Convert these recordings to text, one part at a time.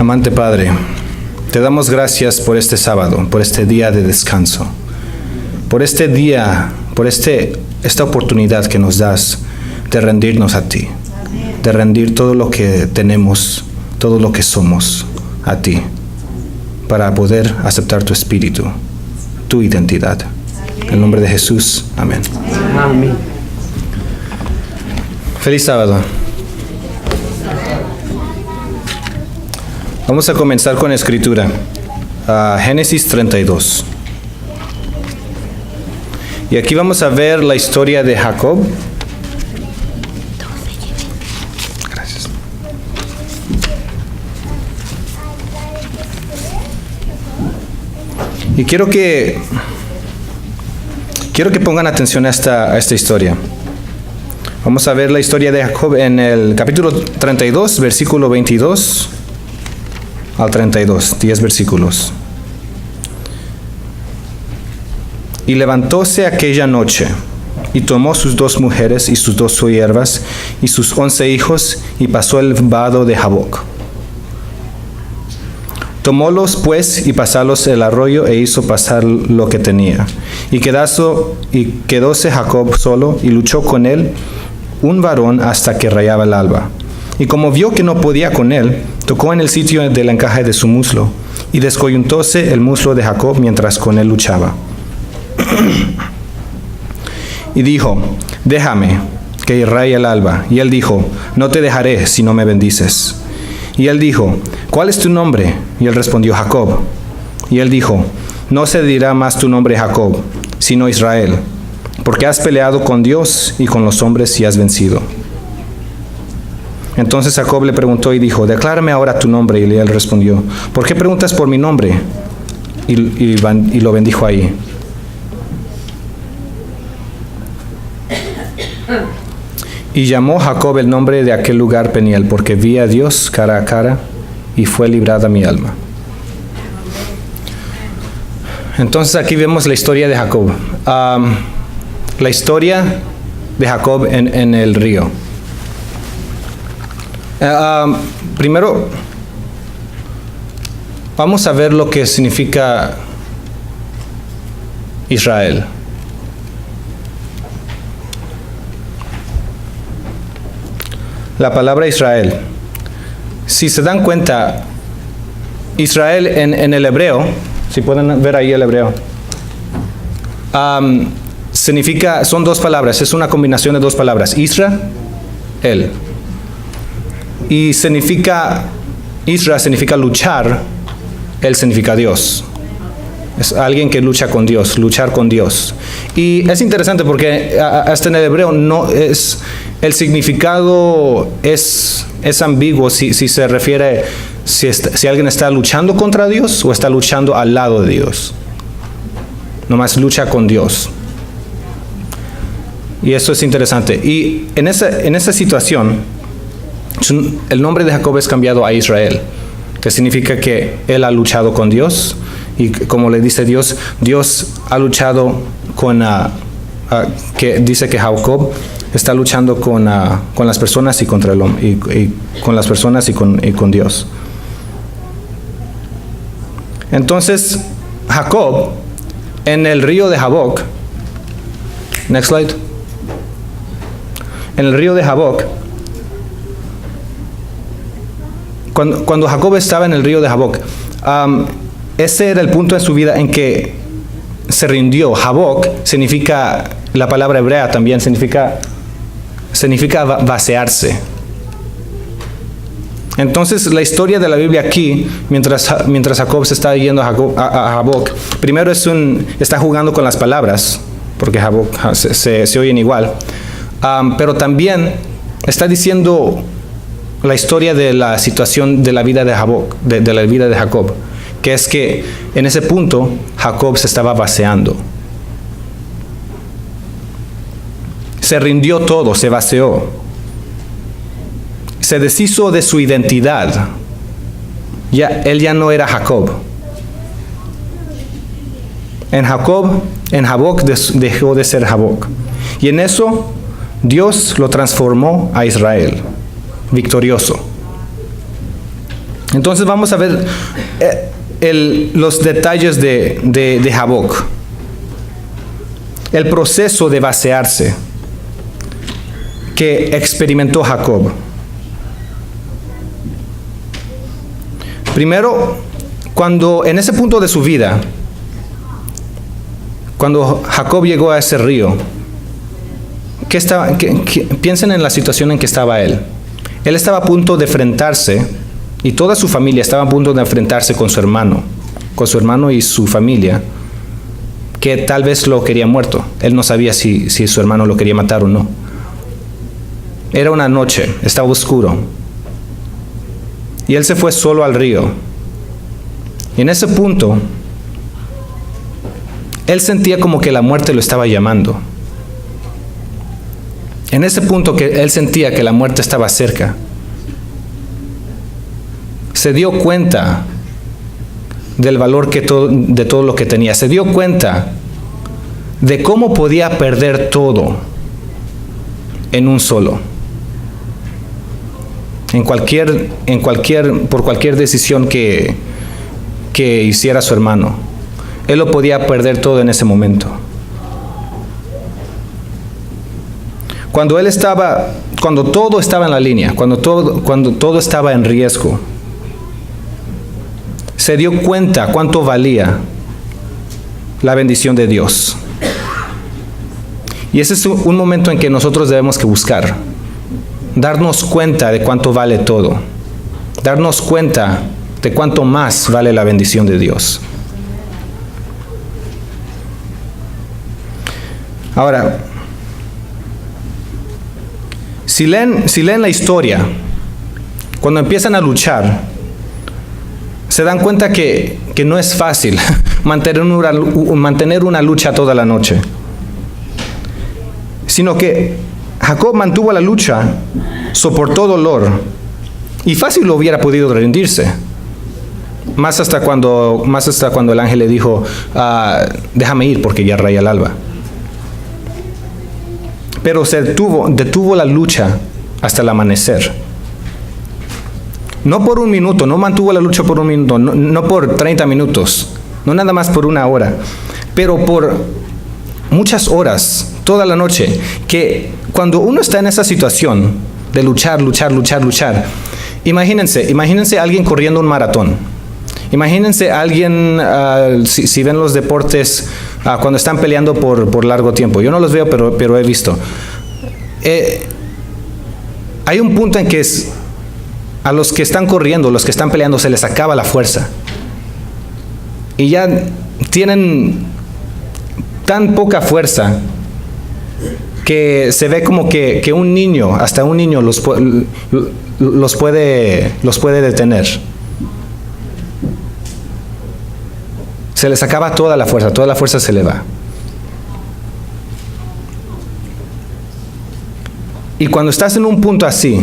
Amante Padre, te damos gracias por este sábado, por este día de descanso, por este día, por esta oportunidad que nos das de rendirnos a ti, de rendir todo lo que tenemos, todo lo que somos a ti, para poder aceptar tu espíritu, tu identidad. En el nombre de Jesús, amén. Amén. Feliz sábado. Vamos a comenzar con la escritura. Génesis 32. Y aquí vamos a ver la historia de Jacob. Gracias. Y quiero que pongan atención a esta historia. Vamos a ver la historia de Jacob en el capítulo 32, versículo 22 al 32, 10 versículos. Y levantóse aquella noche, y tomó sus 2 mujeres y sus 2 siervas, y sus 11 hijos, y pasó el vado de Jaboc. Tomólos pues, y pasálos el arroyo, e hizo pasar lo que tenía. Y quedóse Jacob solo, y luchó con él un varón hasta que rayaba el alba. Y como vio que no podía con él, tocó en el sitio del encaje de su muslo, y descoyuntóse el muslo de Jacob mientras con él luchaba. Y dijo: déjame, que raye el alba. Y él dijo: no te dejaré si no me bendices. Y él dijo: ¿cuál es tu nombre? Y él respondió: Jacob. Y él dijo: no se dirá más tu nombre Jacob, sino Israel, porque has peleado con Dios y con los hombres y has vencido. Entonces Jacob le preguntó y dijo: declárame ahora tu nombre. Y él respondió: ¿por qué preguntas por mi nombre? Y lo bendijo ahí. Y llamó Jacob el nombre de aquel lugar Peniel, porque vi a Dios cara a cara, y fue librada mi alma. Entonces aquí vemos la historia de Jacob. La historia de Jacob en el río. Primero, vamos a ver lo que significa Israel. La palabra Israel. Si se dan cuenta, Israel en el hebreo, si pueden ver ahí el hebreo, significa, son 2 palabras, es una combinación de 2 palabras, Israel. Y significa, Israel significa luchar, él significa Dios. Es alguien que lucha con Dios, luchar con Dios. Y es interesante porque hasta en el hebreo no es, el significado es ambiguo si se refiere, si alguien está luchando contra Dios o está luchando al lado de Dios. Nomás lucha con Dios. Y eso es interesante. Y en esa situación, el nombre de Jacob es cambiado a Israel, que significa que él ha luchado con Dios. Y como le dice Dios ha luchado que dice que Jacob está luchando con las personas y contra el hombre, y con las personas y con Dios. Entonces, Jacob, en el río de Jaboc, next slide, en el río de Jaboc, cuando Jacob estaba en el río de Jaboc, ese era el punto en su vida en que se rindió. Jaboc significa, la palabra hebrea también significa vaciarse. Entonces la historia de la Biblia aquí, mientras Jacob se está yendo a Jaboc, primero está jugando con las palabras, porque Jaboc se oyen igual, pero también está diciendo la historia de la situación de la vida de Jaboc, de la vida de Jacob, que es que en ese punto Jacob se estaba vaciando. Se rindió todo, se vació. Se deshizo de su identidad. Él ya no era Jacob. En Jaboc dejó de ser Jaboc. Y en eso Dios lo transformó a Israel, victorioso. Entonces vamos a ver los detalles de Jaboc. El proceso de vaciarse que experimentó Jacob. Primero, cuando en ese punto de su vida, cuando Jacob llegó a ese río, piensen en la situación en que estaba él. Él estaba a punto de enfrentarse, y toda su familia estaba a punto de enfrentarse con su hermano y su familia, que tal vez lo quería muerto. Él no sabía si su hermano lo quería matar o no. Era una noche, estaba oscuro. Y él se fue solo al río. Y en ese punto, él sentía como que la muerte lo estaba llamando. En ese punto que él sentía que la muerte estaba cerca, se dio cuenta del valor de todo lo que tenía. Se dio cuenta de cómo podía perder todo en un solo. Por cualquier decisión que hiciera su hermano, él lo podía perder todo en ese momento. Cuando todo estaba en la línea, cuando todo estaba en riesgo, se dio cuenta cuánto valía la bendición de Dios. Y ese es un momento en que nosotros debemos que buscar, darnos cuenta de cuánto vale todo, darnos cuenta de cuánto más vale la bendición de Dios. Ahora, si leen la historia, cuando empiezan a luchar, se dan cuenta que no es fácil mantener una lucha toda la noche, sino que Jacob mantuvo la lucha, soportó dolor, y fácil lo hubiera podido rendirse. Más hasta cuando el ángel le dijo, déjame ir porque ya raya el alba. Pero se detuvo la lucha hasta el amanecer. No por un minuto, no mantuvo la lucha por un minuto, no por 30 minutos, no nada más por una hora, pero por muchas horas, toda la noche, que cuando uno está en esa situación de luchar, imagínense a alguien corriendo un maratón. Imagínense a alguien, si ven los deportes, cuando están peleando por largo tiempo. Yo no los veo, pero he visto. Hay un punto en que a los que están corriendo, los que están peleando, se les acaba la fuerza. Y ya tienen tan poca fuerza que se ve como que un niño, hasta un niño los puede detener. Se les acaba toda la fuerza se le va. Y cuando estás en un punto así,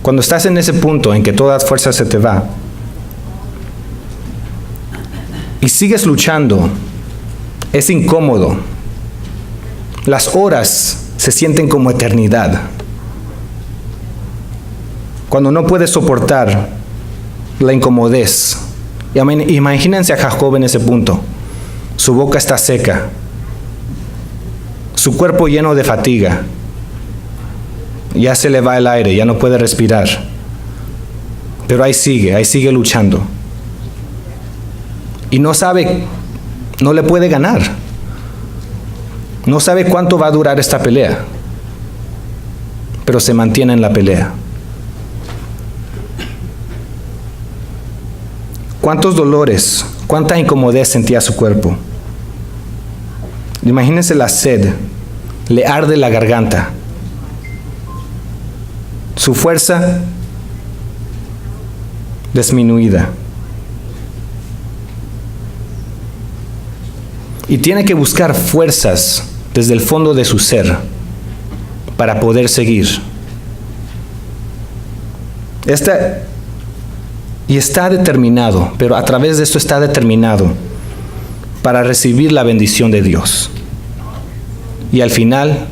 cuando estás en ese punto en que toda la fuerza se te va, y sigues luchando, es incómodo. Las horas se sienten como eternidad. Cuando no puedes soportar la incomodez. Imagínense a Jacob en ese punto. Su boca está seca, su cuerpo lleno de fatiga, ya se le va el aire, ya no puede respirar, pero ahí sigue luchando, y no le puede ganar, no sabe cuánto va a durar esta pelea, pero se mantiene en la pelea. ¿Cuántos dolores, cuánta incomodidad sentía su cuerpo? Imagínense la sed, le arde la garganta. Su fuerza disminuida. Y tiene que buscar fuerzas desde el fondo de su ser para poder seguir. Y está determinado, pero a través de esto está determinado para recibir la bendición de Dios. Y al final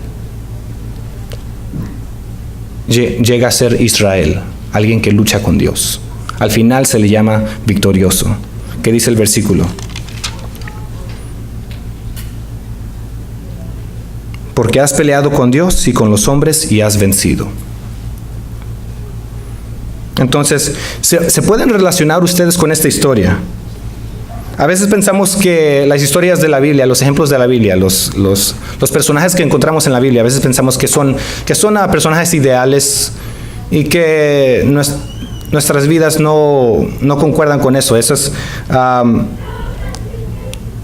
llega a ser Israel, alguien que lucha con Dios, al final se le llama victorioso. ¿Qué dice el versículo? Porque has peleado con Dios y con los hombres y has vencido. Entonces, ¿se pueden relacionar ustedes con esta historia? A veces pensamos que las historias de la Biblia, los ejemplos de la Biblia, los personajes que encontramos en la Biblia, a veces pensamos que son personajes ideales y que nuestras vidas no concuerdan con eso. Esos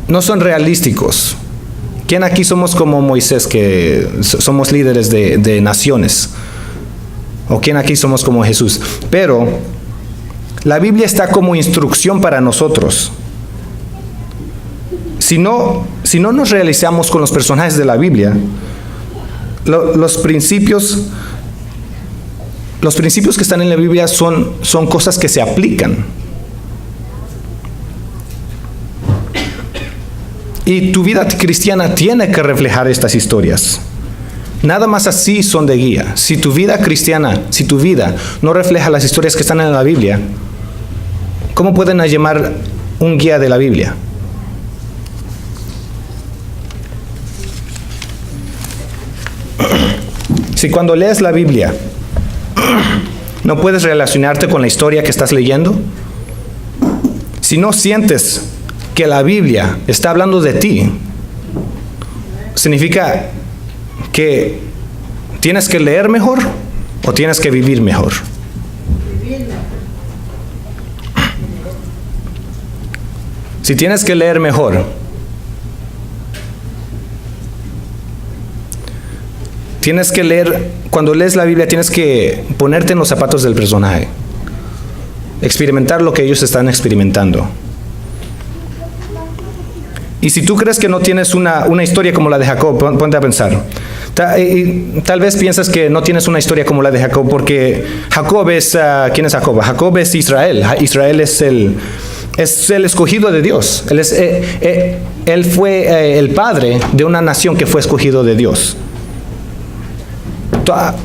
no son realísticos. ¿Quién aquí somos como Moisés, que somos líderes de naciones? ¿O quién aquí somos como Jesús? Pero la Biblia está como instrucción para nosotros. Si no nos realizamos con los personajes de la Biblia, los principios que están en la Biblia son cosas que se aplican. Y tu vida cristiana tiene que reflejar estas historias. Nada más así son de guía. Si tu vida cristiana, si tu vida no refleja las historias que están en la Biblia, ¿cómo pueden llamar un guía de la Biblia? Si cuando lees la Biblia no puedes relacionarte con la historia que estás leyendo, si no sientes que la Biblia está hablando de ti, significa que tienes que leer mejor o tienes que vivir mejor. Si tienes que leer mejor, tienes que leer, cuando lees la Biblia tienes que ponerte en los zapatos del personaje, experimentar lo que ellos están experimentando. Y si tú crees que no tienes una historia como la de Jacob, ponte a pensar. Tal vez piensas que no tienes una historia como la de Jacob porque Jacob es, ¿quién es Jacob? Jacob es Israel. Israel es el escogido de Dios. Él fue el padre de una nación que fue escogido de Dios.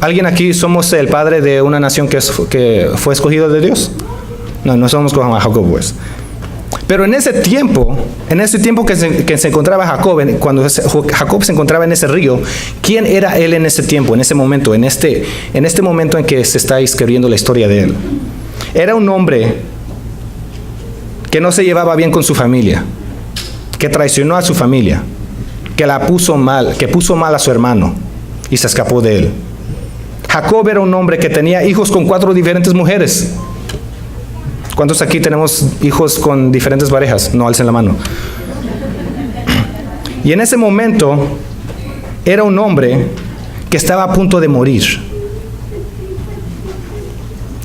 ¿Alguien aquí somos el padre de una nación que fue escogido de Dios? No somos como Jacob, pues. Pero en ese tiempo que se encontraba Jacob, cuando Jacob se encontraba en ese río, ¿quién era él en ese tiempo, en ese momento, en este momento en que se está escribiendo la historia de él? Era un hombre que no se llevaba bien con su familia, que traicionó a su familia, que puso mal a su hermano y se escapó de él. Jacob era un hombre que tenía hijos con 4 diferentes mujeres. ¿Cuántos aquí tenemos hijos con diferentes parejas? No alcen la mano. Y en ese momento era un hombre que estaba a punto de morir.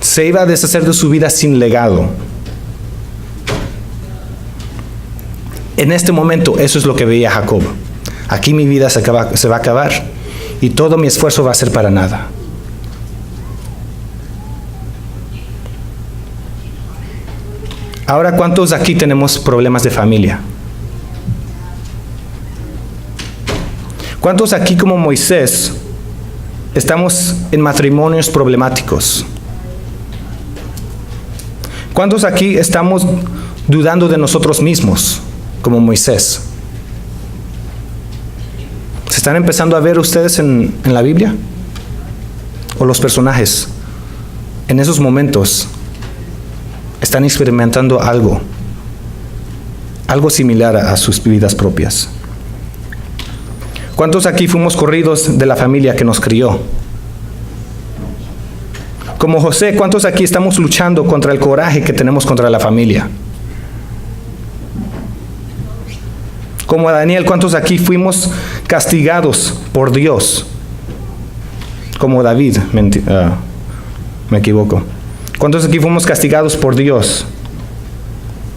Se iba a deshacer de su vida sin legado. En este momento eso es lo que veía Jacob. Aquí mi vida se va a acabar y todo mi esfuerzo va a ser para nada. Ahora, ¿cuántos aquí tenemos problemas de familia? ¿Cuántos aquí como Moisés estamos en matrimonios problemáticos? ¿Cuántos aquí estamos dudando de nosotros mismos como Moisés? ¿Se están empezando a ver ustedes en la Biblia? ¿O los personajes en esos momentos están experimentando algo similar a sus vidas propias? ¿Cuántos aquí fuimos corridos de la familia que nos crió? Como José, ¿cuántos aquí estamos luchando contra el coraje que tenemos contra la familia? Como Daniel, ¿cuántos aquí fuimos castigados por Dios? Como David, me equivoco. ¿Cuántos aquí fuimos castigados por Dios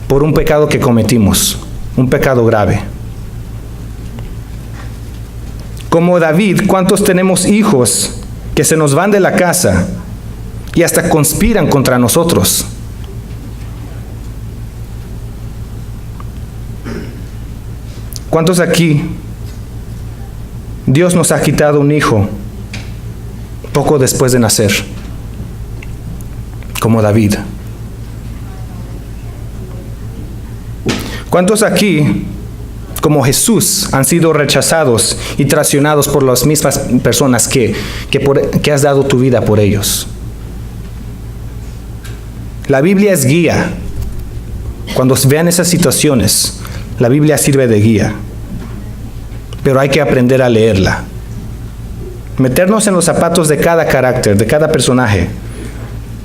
por un pecado que cometimos, un pecado grave? Como David, ¿cuántos tenemos hijos que se nos van de la casa y hasta conspiran contra nosotros? ¿Cuántos aquí Dios nos ha quitado un hijo poco después de nacer? Como David. ¿Cuántos aquí, como Jesús, han sido rechazados y traicionados por las mismas personas que has dado tu vida por ellos? La Biblia es guía. Cuando vean esas situaciones, la Biblia sirve de guía. Pero hay que aprender a leerla. Meternos en los zapatos de cada carácter, de cada personaje,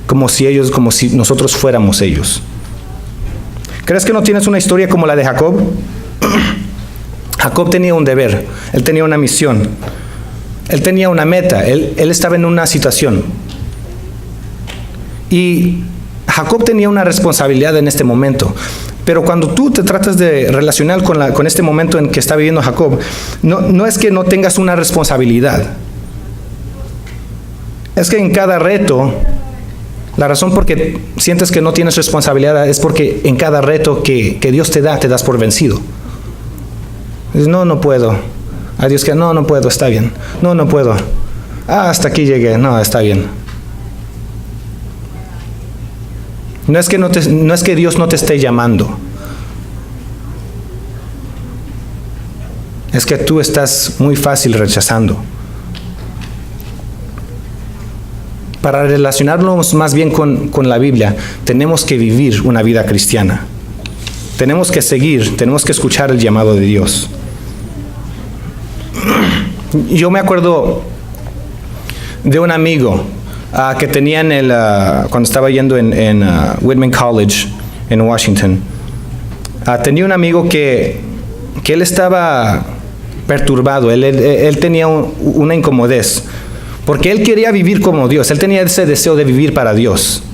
como si nosotros fuéramos ellos. ¿Crees que no tienes una historia como la de Jacob? Jacob tenía un deber, él tenía una misión, él tenía una meta, él estaba en una situación. Y Jacob tenía una responsabilidad en este momento. Pero cuando tú te tratas de relacionar con este momento en que está viviendo Jacob, no es que no tengas una responsabilidad. Es que en cada reto, la razón por que sientes que no tienes responsabilidad es porque en cada reto que Dios te das por vencido. Dices, no puedo. A Dios que no puedo, está bien. No puedo. Hasta aquí llegué, no, está bien. No es que Dios no te esté llamando. Es que tú estás muy fácil rechazando. Para relacionarnos más bien con la Biblia, tenemos que vivir una vida cristiana. Tenemos que escuchar el llamado de Dios. Yo me acuerdo de un amigo que tenía cuando estaba yendo en Whitman College en Washington. Tenía un amigo que él estaba perturbado, él tenía una incomodez, porque él quería vivir como Dios, él tenía ese deseo de vivir para Dios.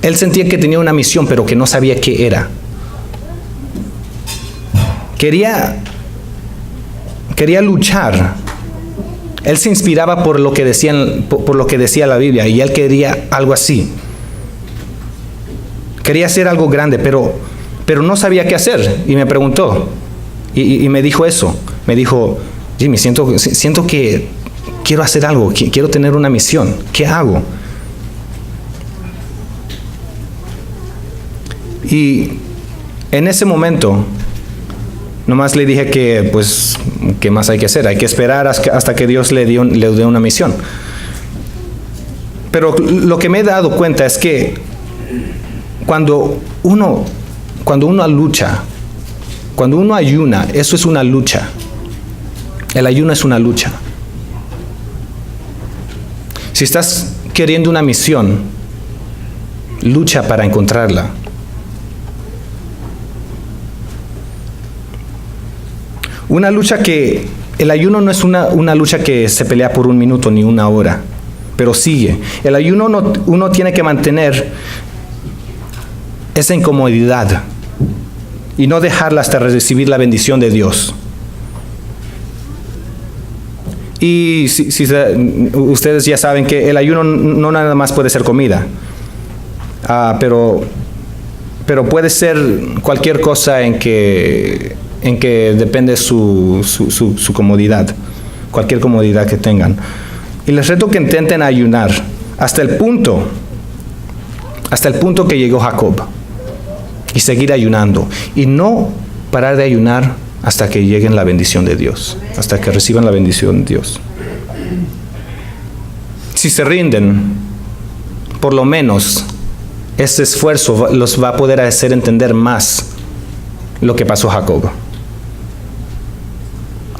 Él sentía que tenía una misión, pero que no sabía qué era. Quería luchar. Él se inspiraba por lo que decía la Biblia, y él quería algo así. Quería hacer algo grande, pero no sabía qué hacer. Y me preguntó, y me dijo eso. Me dijo, Jimmy, siento que quiero hacer algo, quiero tener una misión. ¿Qué hago? Y en ese momento, nomás le dije que, pues, ¿qué más hay que hacer? Hay que esperar hasta que Dios le dé una misión. Pero lo que me he dado cuenta es que cuando uno lucha, cuando uno ayuna, eso es una lucha. El ayuno es una lucha. Si estás queriendo una misión, lucha para encontrarla. Una lucha el ayuno no es una lucha que se pelea por un minuto ni una hora, pero sigue. El ayuno uno tiene que mantener esa incomodidad y no dejarla hasta recibir la bendición de Dios. Y ustedes ya saben que el ayuno no nada más puede ser comida, pero puede ser cualquier cosa en que depende su comodidad, cualquier comodidad que tengan. Y les reto que intenten ayunar hasta el punto que llegó Jacob, y seguir ayunando, y no parar de ayunar hasta que lleguen la bendición de Dios, hasta que reciban la bendición de Dios. Si se rinden, por lo menos ese esfuerzo los va a poder hacer entender más lo que pasó a Jacob.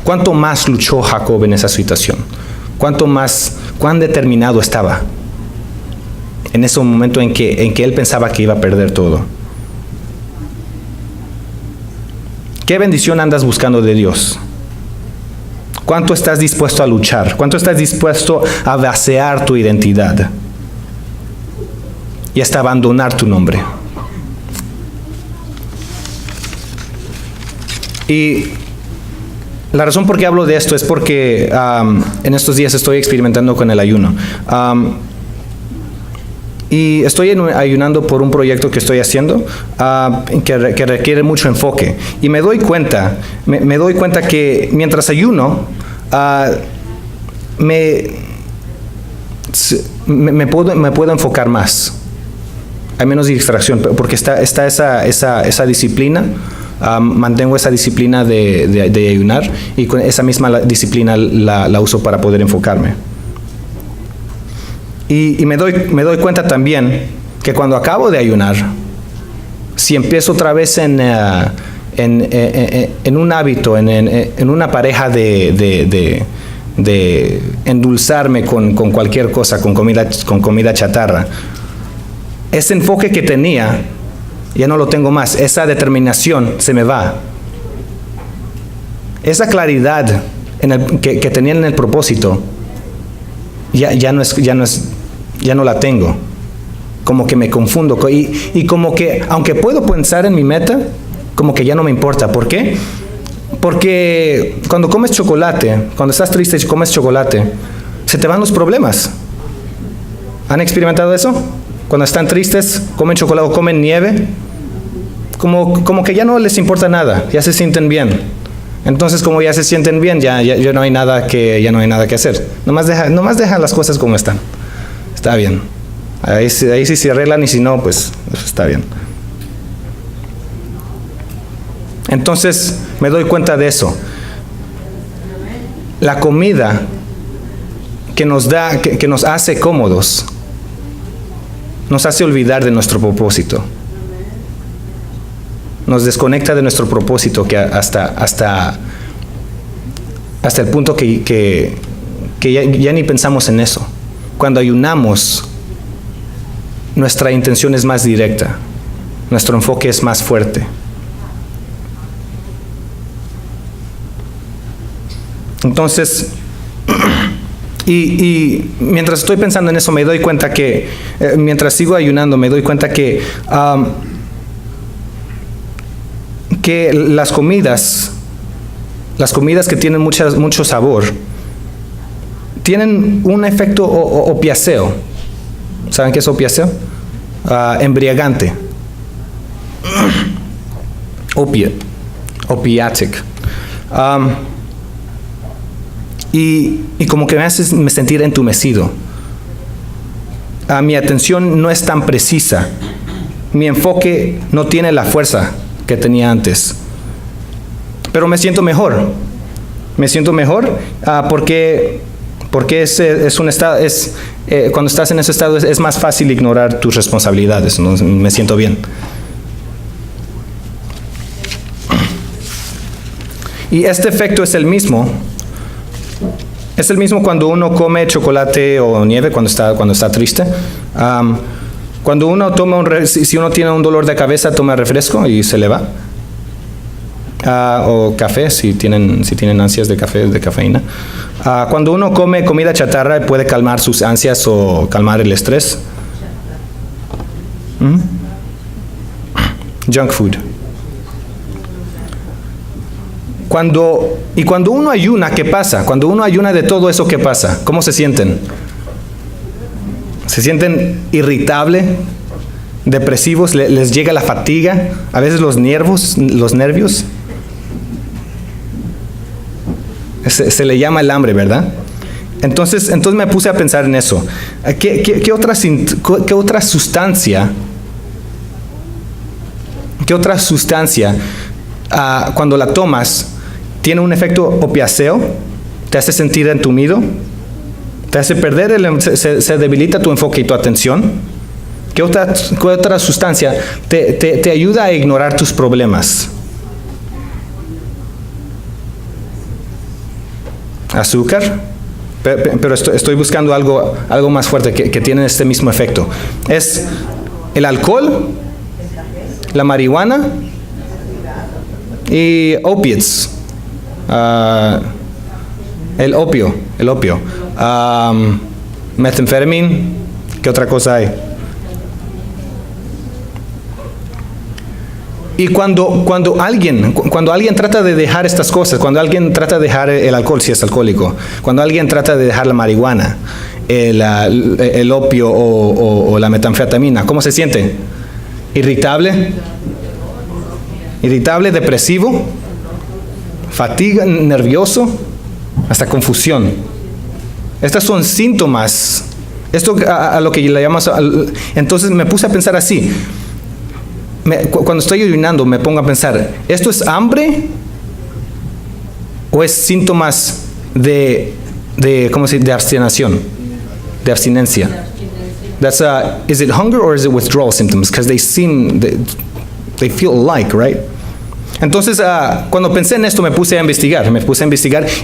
¿Cuánto más luchó Jacob en esa situación? ¿Cuán determinado estaba en ese momento en que él pensaba que iba a perder todo? ¿Qué bendición andas buscando de Dios? ¿Cuánto estás dispuesto a luchar? ¿Cuánto estás dispuesto a vaciar tu identidad y hasta abandonar tu nombre? Y la razón por qué hablo de esto es porque en estos días estoy experimentando con el ayuno. Y estoy ayunando por un proyecto que estoy haciendo que requiere mucho enfoque. Y me doy cuenta que mientras ayuno, me puedo enfocar más. hay menos distracción, porque está esa disciplina. Mantengo esa disciplina de ayunar, y con esa misma disciplina la uso para poder enfocarme. Y me doy cuenta también que cuando acabo de ayunar, si empiezo otra vez en un hábito, en una pareja de endulzarme con cualquier cosa, con comida chatarra, ese enfoque que tenía ya no lo tengo más. Esa determinación se me va. Esa claridad que tenía en el propósito ya no la tengo. Como que me confundo y como que aunque puedo pensar en mi meta, como que ya no me importa. ¿Por qué? Porque cuando comes chocolate, cuando estás triste y comes chocolate, se te van los problemas. ¿Han experimentado eso? Cuando están tristes, comen chocolate o comen nieve, como que ya no les importa nada, ya se sienten bien. Entonces, como ya se sienten bien, ya no hay nada que hacer. Nomás deja las cosas como están. Está bien. Ahí sí se arreglan, y si no, pues está bien. Entonces, me doy cuenta de eso. La comida que nos hace cómodos, nos hace olvidar de nuestro propósito. Nos desconecta de nuestro propósito, que hasta el punto que ya ni pensamos en eso. Cuando ayunamos, nuestra intención es más directa, nuestro enfoque es más fuerte. Entonces, y mientras estoy pensando en eso, me doy cuenta que, mientras sigo ayunando, me doy cuenta que las comidas que tienen mucho sabor, tienen un efecto opiáceo. ¿Saben qué es opiáceo? Embriagante. Opiatic. Y como que me hace sentir entumecido. Mi atención no es tan precisa. Mi enfoque no tiene la fuerza que tenía antes. Pero me siento mejor. Porque es un estado, cuando estás en ese estado es más fácil ignorar tus responsabilidades. ¿No? Me siento bien. Y este efecto es el mismo. Es el mismo cuando uno come chocolate o nieve cuando está triste. Cuando uno toma si uno tiene un dolor de cabeza, toma refresco y se le va. O café, si tienen ansias de cafeína. Cuando uno come comida chatarra, puede calmar sus ansias o calmar el estrés. Junk food. Cuando uno ayuna, ¿qué pasa? Cuando uno ayuna de todo eso, ¿qué pasa? ¿Cómo se sienten? ¿Se sienten irritables, depresivos? ¿Les llega la fatiga? A veces los nervios. Se le llama el hambre, ¿verdad? Entonces me puse a pensar en eso. ¿Qué otra sustancia cuando la tomas tiene un efecto opiáceo? Te hace sentir entumido, te hace perder, se debilita tu enfoque y tu atención. ¿Qué otra sustancia te ayuda a ignorar tus problemas? Azúcar, pero estoy buscando algo más fuerte que tiene este mismo efecto. Es el alcohol, la marihuana y opiates. El opio. Metanfetamina. ¿Qué otra cosa hay? Y cuando alguien trata de dejar estas cosas, cuando alguien trata de dejar el alcohol, si es alcohólico, cuando alguien trata de dejar la marihuana, el opio o la metanfetamina, ¿cómo se siente? Irritable, depresivo, fatiga, nervioso, hasta confusión. Estos son síntomas Esto a lo que le llamas... Entonces me puse a pensar así. Cuando estoy ayunando me pongo a pensar, ¿esto es hambre o es síntomas ¿cómo se dice? De abstinación, de abstinencia? That's is it hunger or is it withdrawal symptoms? Because they feel alike, right? Entonces, cuando pensé en esto me puse a investigar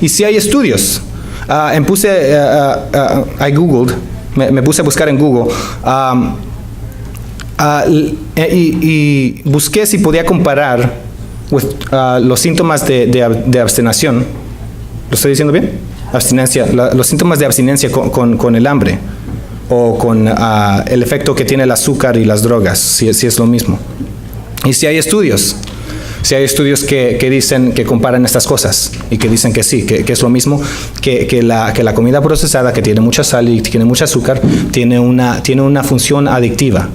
y sí hay estudios. I googled, me puse a buscar en Google y busqué si podía comparar los síntomas de abstinación. ¿Lo estoy diciendo bien? Abstinencia, los síntomas de abstinencia con el hambre o con el efecto que tiene el azúcar y las drogas, si es lo mismo. Y si hay estudios. Si hay estudios que dicen, que comparan estas cosas y que dicen que sí, que es lo mismo, que la comida procesada, que tiene mucha sal y tiene mucho azúcar, tiene una función adictiva.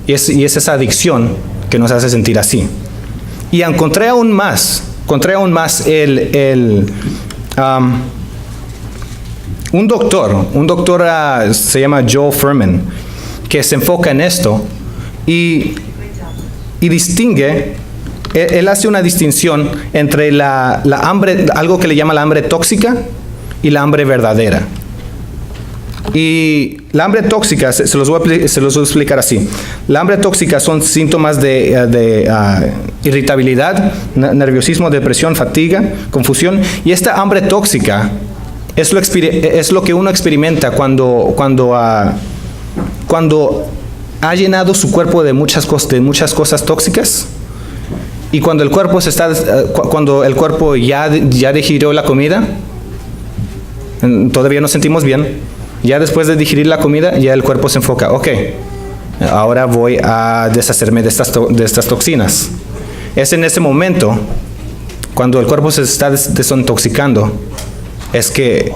Y es esa adicción que nos hace sentir así. Y encontré aún más un doctor se llama Joel Fuhrman, que se enfoca en esto y distingue. Él hace una distinción entre la hambre, algo que le llama la hambre tóxica y la hambre verdadera. Y la hambre tóxica, se los voy a explicar así. La hambre tóxica son síntomas de irritabilidad, nerviosismo, depresión, fatiga, confusión. Y esta hambre tóxica es lo que uno experimenta cuando ha llenado su cuerpo de muchas cosas tóxicas. Y cuando el cuerpo ya digirió la comida, todavía nos sentimos bien. Ya después de digerir la comida, ya el cuerpo se enfoca. Ok, ahora voy a deshacerme de estas toxinas. Es en ese momento, cuando el cuerpo se está desintoxicando, es que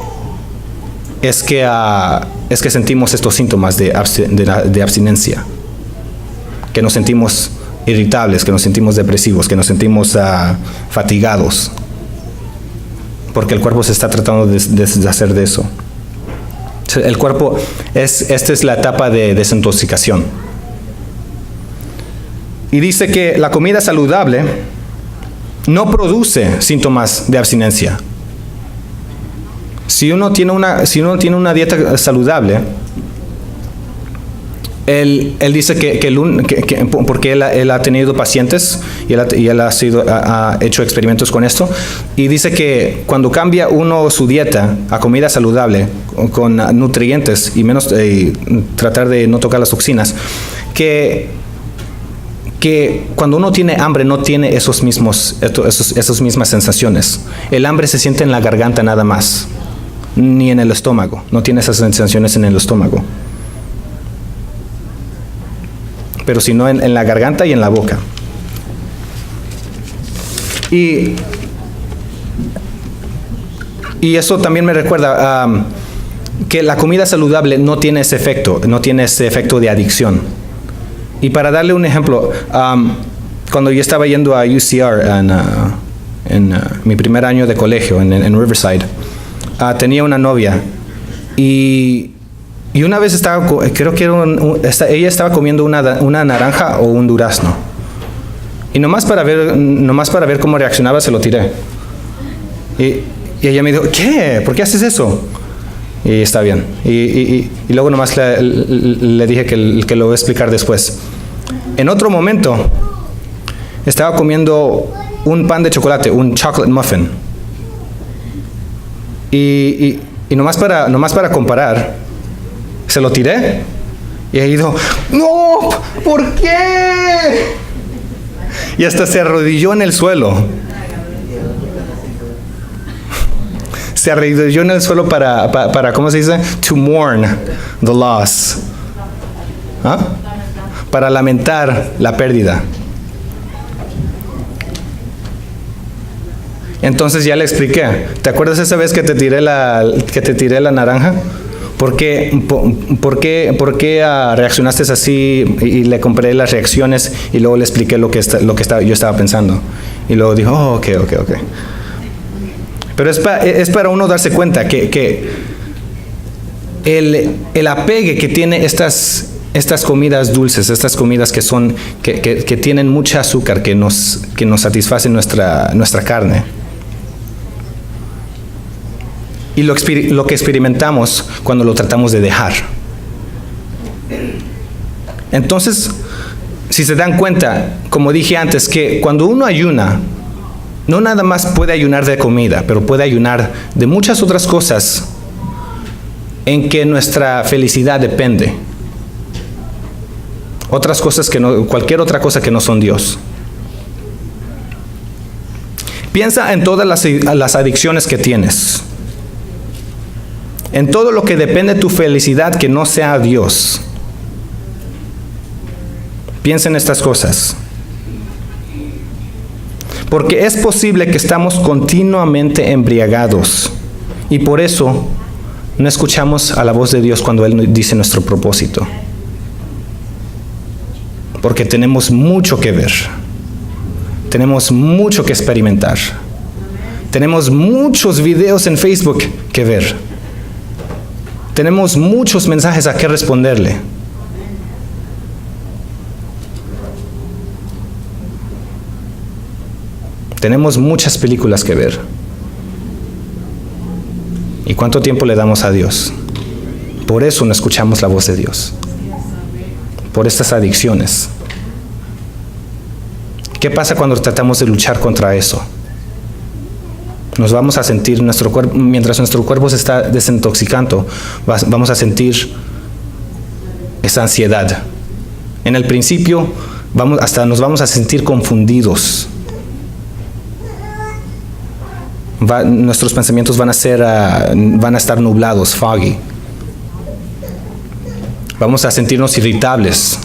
sentimos estos síntomas de abstinencia, que nos sentimos irritables, que nos sentimos depresivos, que nos sentimos fatigados, porque el cuerpo se está tratando de deshacer de eso. El cuerpo, esta es la etapa de desintoxicación. Y dice que la comida saludable no produce síntomas de abstinencia. Si uno tiene una dieta saludable, él dice porque él ha tenido pacientes y él ha hecho experimentos con esto, y dice que cuando cambia uno su dieta a comida saludable con nutrientes y menos tratar de no tocar las toxinas, que cuando uno tiene hambre no tiene esas mismas sensaciones. El hambre se siente en la garganta nada más, ni en el estómago. No tiene esas sensaciones en el estómago, pero sino en la garganta y en la boca. Y eso también me recuerda que la comida saludable no tiene ese efecto de adicción. Y para darle un ejemplo, cuando yo estaba yendo a UCR en mi primer año de colegio en Riverside, tenía una novia y una vez creo que ella estaba comiendo una naranja o un durazno. Y nomás para ver cómo reaccionaba, se lo tiré. Y ella me dijo, ¿qué? ¿Por qué haces eso? Y está bien. Y luego nomás le dije que lo voy a explicar después. En otro momento, estaba comiendo un pan de chocolate, un chocolate muffin. Y nomás para comparar, se lo tiré y ella dijo, ¡no! ¿Por qué? Y hasta se arrodilló en el suelo. Se arrodilló en el suelo para ¿cómo se dice? To mourn the loss. Para lamentar la pérdida. Entonces ya le expliqué. ¿Te acuerdas esa vez que te tiré la naranja? ¿Por qué reaccionaste así? Y le compré las reacciones y luego le expliqué lo que yo estaba pensando. Y luego dijo, oh, ok. Pero es para uno darse cuenta que el apegue que tiene estas comidas dulces, estas comidas que tienen mucha azúcar, que nos satisfacen nuestra carne. Y lo que experimentamos cuando lo tratamos de dejar. Entonces, si se dan cuenta, como dije antes, que cuando uno ayuna, no nada más puede ayunar de comida, pero puede ayunar de muchas otras cosas en que nuestra felicidad depende. Otras cosas cualquier otra cosa que no son Dios. Piensa en todas las adicciones que tienes. En todo lo que depende de tu felicidad que no sea Dios. Piensa en estas cosas. Porque es posible que estamos continuamente embriagados. Y por eso no escuchamos a la voz de Dios cuando Él dice nuestro propósito. Porque tenemos mucho que ver. Tenemos mucho que experimentar. Tenemos muchos videos en Facebook que ver. Tenemos muchos mensajes a que responderle. Tenemos muchas películas que ver. ¿Y cuánto tiempo le damos a Dios? Por eso no escuchamos la voz de Dios. Por estas adicciones. ¿Qué pasa cuando tratamos de luchar contra eso? Nos vamos a sentir mientras nuestro cuerpo se está desintoxicando, vamos a sentir esa ansiedad. En el principio, hasta nos vamos a sentir confundidos. Nuestros pensamientos van a estar nublados, foggy. Vamos a sentirnos irritables.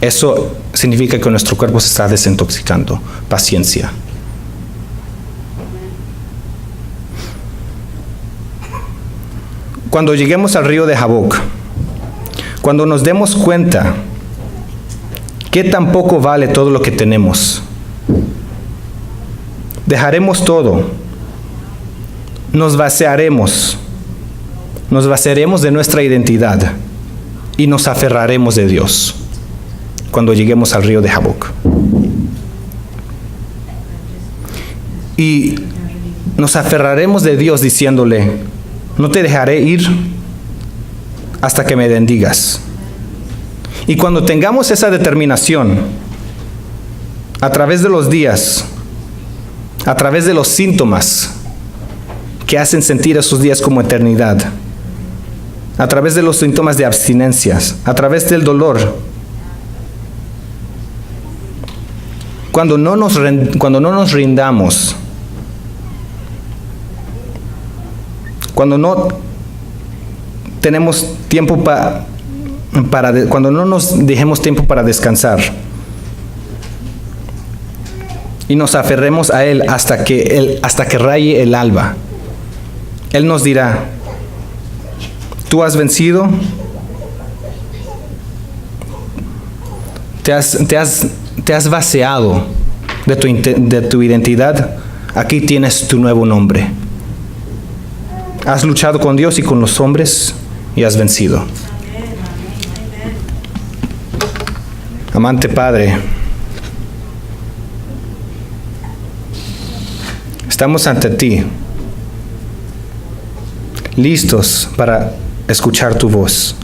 Eso significa que nuestro cuerpo se está desintoxicando. Paciencia. Cuando lleguemos al río de Jaboc, cuando nos demos cuenta que tan poco vale todo lo que tenemos, dejaremos todo, nos vaciaremos de nuestra identidad y nos aferraremos de Dios cuando lleguemos al río de Jaboc. Y nos aferraremos de Dios diciéndole: no te dejaré ir hasta que me bendigas. Y cuando tengamos esa determinación, a través de los días, a través de los síntomas que hacen sentir esos días como eternidad, a través de los síntomas de abstinencias, a través del dolor, cuando no nos rindamos, cuando no tenemos tiempo cuando no nos dejemos tiempo para descansar y nos aferremos a Él hasta que raye el alba, Él nos dirá: tú has vencido, te has vaciado de tu identidad, aquí tienes tu nuevo nombre. Has luchado con Dios y con los hombres y has vencido. Amante Padre, estamos ante ti, listos para escuchar tu voz.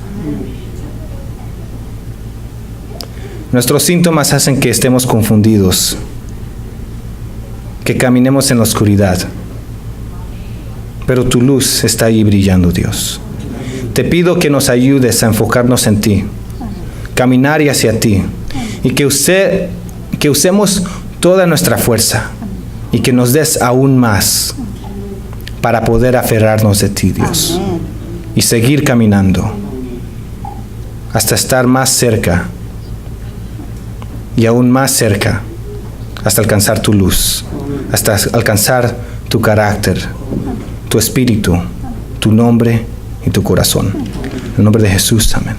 Nuestros síntomas hacen que estemos confundidos, que caminemos en la oscuridad. Pero tu luz está ahí brillando, Dios. Te pido que nos ayudes a enfocarnos en ti, caminar hacia ti, y que usemos toda nuestra fuerza y que nos des aún más para poder aferrarnos de ti, Dios, y seguir caminando hasta estar más cerca y aún más cerca, hasta alcanzar tu luz, hasta alcanzar tu carácter, tu espíritu, tu nombre y tu corazón. En el nombre de Jesús, amén.